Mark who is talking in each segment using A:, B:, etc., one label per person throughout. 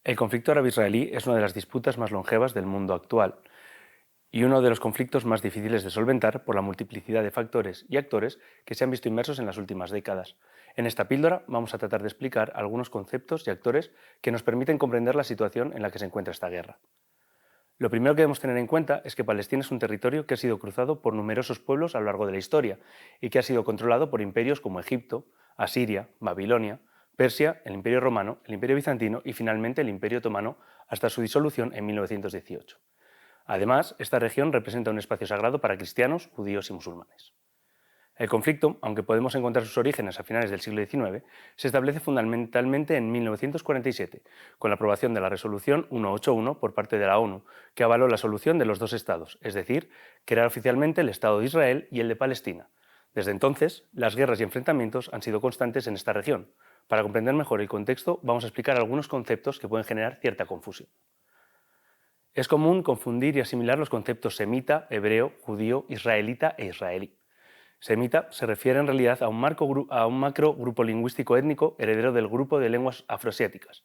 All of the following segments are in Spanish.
A: El conflicto árabe-israelí es una de las disputas más longevas del mundo actual y uno de los conflictos más difíciles de solventar por la multiplicidad de factores y actores que se han visto inmersos en las últimas décadas. En esta píldora vamos a tratar de explicar algunos conceptos y actores que nos permiten comprender la situación en la que se encuentra esta guerra. Lo primero que debemos tener en cuenta es que Palestina es un territorio que ha sido cruzado por numerosos pueblos a lo largo de la historia y que ha sido controlado por imperios como Egipto, Asiria, Babilonia, Persia, el Imperio Romano, el Imperio Bizantino y finalmente el Imperio Otomano hasta su disolución en 1918. Además, esta región representa un espacio sagrado para cristianos, judíos y musulmanes. El conflicto, aunque podemos encontrar sus orígenes a finales del siglo XIX, se establece fundamentalmente en 1947, con la aprobación de la Resolución 181 por parte de la ONU, que avaló la solución de los dos estados, es decir, crear oficialmente el Estado de Israel y el de Palestina. Desde entonces, las guerras y enfrentamientos han sido constantes en esta región. Para comprender mejor el contexto, vamos a explicar algunos conceptos que pueden generar cierta confusión. Es común confundir y asimilar los conceptos semita, hebreo, judío, israelita e israelí. Semita se refiere en realidad a un macro grupo lingüístico étnico heredero del grupo de lenguas afroasiáticas.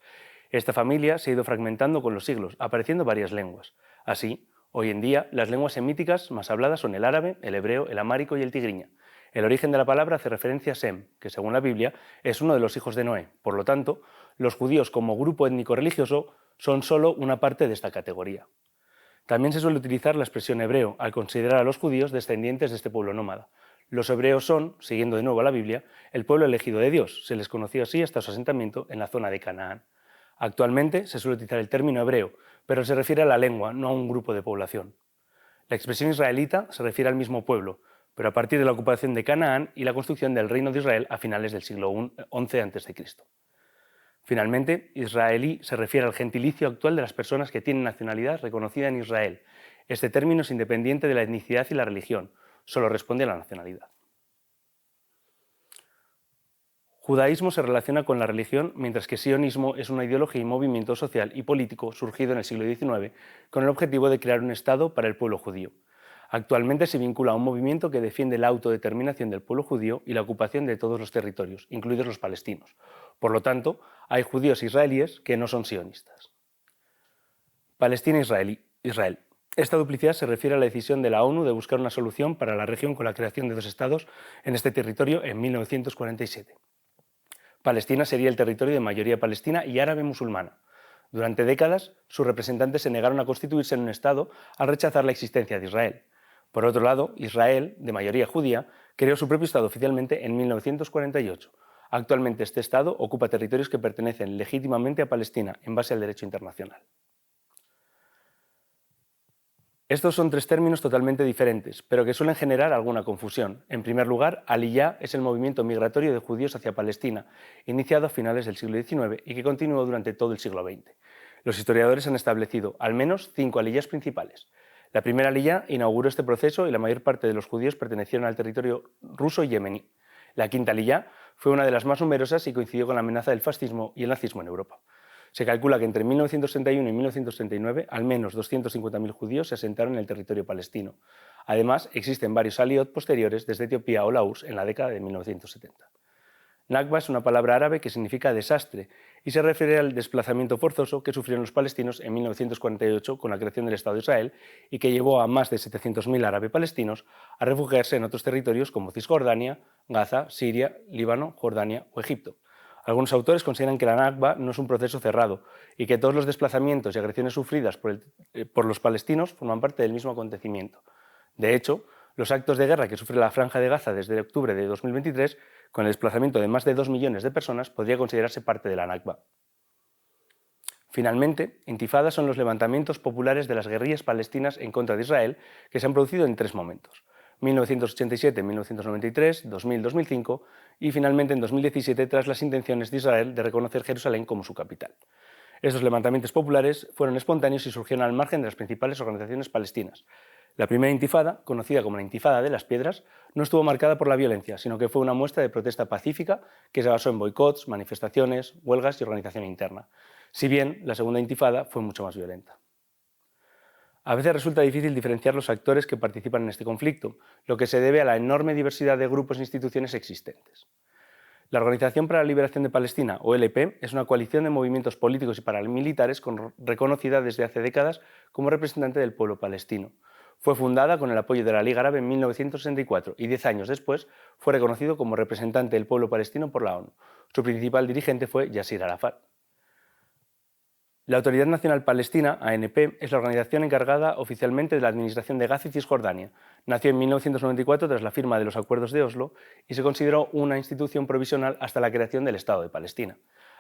A: Esta familia se ha ido fragmentando con los siglos, apareciendo varias lenguas. Así, hoy en día, las lenguas semíticas más habladas son el árabe, el hebreo, el amárico y el tigriña. El origen de la palabra hace referencia a Sem, que según la Biblia es uno de los hijos de Noé. Por lo tanto, los judíos como grupo étnico religioso son solo una parte de esta categoría. También se suele utilizar la expresión hebreo al considerar a los judíos descendientes de este pueblo nómada. Los hebreos son, siguiendo de nuevo a la Biblia, el pueblo elegido de Dios. Se les conoció así hasta su asentamiento en la zona de Canaán. Actualmente se suele utilizar el término hebreo, pero se refiere a la lengua, no a un grupo de población. La expresión israelita se refiere al mismo pueblo, pero a partir de la ocupación de Canaán y la construcción del reino de Israel a finales del siglo XI a.C. Finalmente, israelí se refiere al gentilicio actual de las personas que tienen nacionalidad reconocida en Israel. Este término es independiente de la etnicidad y la religión, solo responde a la nacionalidad. Judaísmo se relaciona con la religión, mientras que sionismo es una ideología y movimiento social y político surgido en el siglo XIX con el objetivo de crear un Estado para el pueblo judío. Actualmente se vincula a un movimiento que defiende la autodeterminación del pueblo judío y la ocupación de todos los territorios, incluidos los palestinos. Por lo tanto, hay judíos israelíes que no son sionistas. Palestina e Israel. Esta duplicidad se refiere a la decisión de la ONU de buscar una solución para la región con la creación de dos estados en este territorio en 1947. Palestina sería el territorio de mayoría palestina y árabe musulmana. Durante décadas, sus representantes se negaron a constituirse en un Estado al rechazar la existencia de Israel. Por otro lado, Israel, de mayoría judía, creó su propio Estado oficialmente en 1948. Actualmente este Estado ocupa territorios que pertenecen legítimamente a Palestina en base al derecho internacional. Estos son tres términos totalmente diferentes, pero que suelen generar alguna confusión. En primer lugar, Aliyá es el movimiento migratorio de judíos hacia Palestina, iniciado a finales del siglo XIX y que continuó durante todo el siglo XX. Los historiadores han establecido al menos 5 aliyás principales. La primera aliyá inauguró este proceso y la mayor parte de los judíos pertenecieron al territorio ruso y yemení. La quinta aliyá fue una de las más numerosas y coincidió con la amenaza del fascismo y el nazismo en Europa. Se calcula que entre 1931 y 1939 al menos 250.000 judíos se asentaron en el territorio palestino. Además, existen varios aliot posteriores desde Etiopía o la URSS en la década de 1970. Nakba es una palabra árabe que significa desastre y se refiere al desplazamiento forzoso que sufrieron los palestinos en 1948 con la creación del Estado de Israel y que llevó a más de 700.000 árabes palestinos a refugiarse en otros territorios como Cisjordania, Gaza, Siria, Líbano, Jordania o Egipto. Algunos autores consideran que la Nakba no es un proceso cerrado y que todos los desplazamientos y agresiones sufridas por los palestinos forman parte del mismo acontecimiento. De hecho, los actos de guerra que sufre la Franja de Gaza desde octubre de 2023, con el desplazamiento de más de 2 millones de personas, podría considerarse parte de la Nakba. Finalmente, intifadas son los levantamientos populares de las guerrillas palestinas en contra de Israel que se han producido en 3 momentos: 1987, 1993, 2000, 2005 y finalmente en 2017 tras las intenciones de Israel de reconocer Jerusalén como su capital. Estos levantamientos populares fueron espontáneos y surgieron al margen de las principales organizaciones palestinas. La primera intifada, conocida como la Intifada de las Piedras, no estuvo marcada por la violencia, sino que fue una muestra de protesta pacífica que se basó en boicots, manifestaciones, huelgas y organización interna, si bien la segunda Intifada fue mucho más violenta. A veces resulta difícil diferenciar los actores que participan en este conflicto, lo que se debe a la enorme diversidad de grupos e instituciones existentes. La Organización para la Liberación de Palestina, OLP, es una coalición de movimientos políticos y paramilitares reconocida desde hace décadas como representante del pueblo palestino. Fue fundada con el apoyo de la Liga Árabe en 1964 y 10 años después fue reconocido como representante del pueblo palestino por la ONU. Su principal dirigente fue Yasir Arafat. La Autoridad Nacional Palestina, ANP, es la organización encargada oficialmente de la administración de Gaza y Cisjordania. Nació en 1994 tras la firma de los Acuerdos de Oslo y se consideró una institución provisional hasta la creación del Estado de Palestina.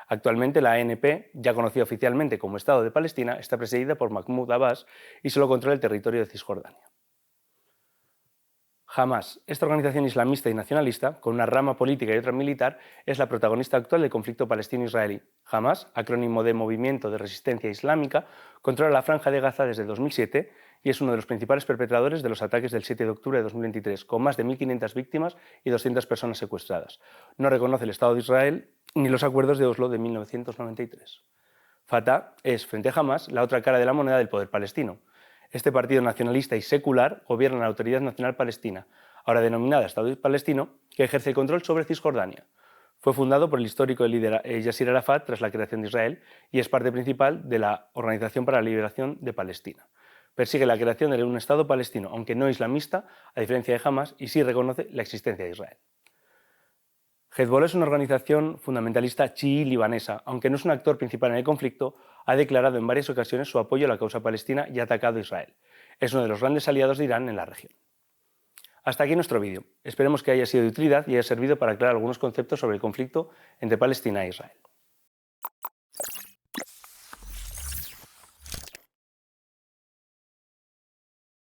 A: Actualmente la ANP, ya conocida oficialmente como Estado de Palestina, está presidida por Mahmoud Abbas y solo controla el territorio de Cisjordania. Hamás, esta organización islamista y nacionalista, con una rama política y otra militar, es la protagonista actual del conflicto palestino-israelí. Hamás, acrónimo de Movimiento de Resistencia Islámica, controla la Franja de Gaza desde 2007 y es uno de los principales perpetradores de los ataques del 7 de octubre de 2023, con más de 1.500 víctimas y 200 personas secuestradas. No reconoce el Estado de Israel ni los acuerdos de Oslo de 1993. Fatah es, frente a Hamás, la otra cara de la moneda del poder palestino. Este partido nacionalista y secular gobierna la Autoridad Nacional Palestina, ahora denominada Estado palestino, que ejerce el control sobre Cisjordania. Fue fundado por el histórico líder Yasir Arafat tras la creación de Israel y es parte principal de la Organización para la Liberación de Palestina. Persigue la creación de un Estado palestino, aunque no islamista, a diferencia de Hamás, y sí reconoce la existencia de Israel. Hezbollah es una organización fundamentalista chií libanesa, aunque no es un actor principal en el conflicto, ha declarado en varias ocasiones su apoyo a la causa palestina y ha atacado a Israel. Es uno de los grandes aliados de Irán en la región. Hasta aquí nuestro vídeo. Esperemos que haya sido de utilidad y haya servido para aclarar algunos conceptos sobre el conflicto entre Palestina e Israel.